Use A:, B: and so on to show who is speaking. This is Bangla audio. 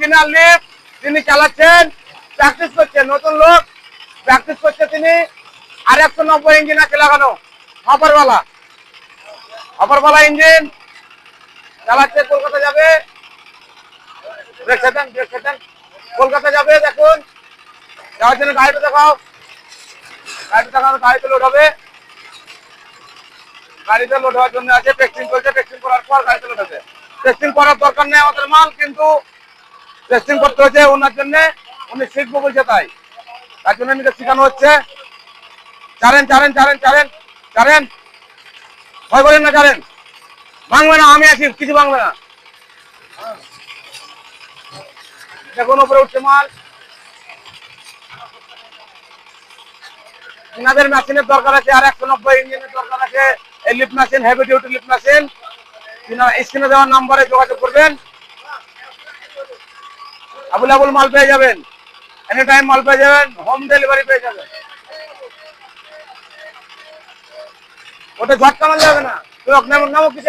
A: ইঞ্জিনিয়ার লিফট তিনি চালাচ্ছেন, প্র্যাকটিস করছেন, নতুন লোক প্র্যাকটিস করছে তিনি। আর 190 ইঞ্জিন আছে লাগানো, হপারওয়ালা ইঞ্জিন চালাচ্ছে, কলকাতা যাবে। কলকাতা যাবে। দেখুন যাওয়ার জন্য গাড়িটা দেখাও, গাড়িতে লোড হবে। গাড়িতে লোড হওয়ার জন্য আছে, টেস্টিং চলছে, টেস্টিং করার পর গাড়িতে লোড হবে। টেস্টিং করার দরকার নেই আমাদের মাল, কিন্তু টেস্টিং করতে হচ্ছে ওনার জন্য, উনি শিখবো বলছে, তার জন্য নিজে শেখানো হচ্ছে। চারেন ভয় করেন না, ভাঙবে না, আমি আছি, কিছু ভাঙবে না। দেখুন উপরে উঠছে মাল। এনাদের মেশিনের দরকার আছে, আর 190 ইঞ্জিনের দরকার আছে। এই lift machine, heavy duty lift machine, স্ক্রিনে দেওয়ার নাম্বারে যোগাযোগ করবেন। আবুল মাল পেয়ে যাবেন, এনি টাইম মাল পেয়ে যাবেন, হোম ডেলিভারি পেয়ে যাবেন। ওটা ঝটকা মাল যাবে না, নামো কিছু।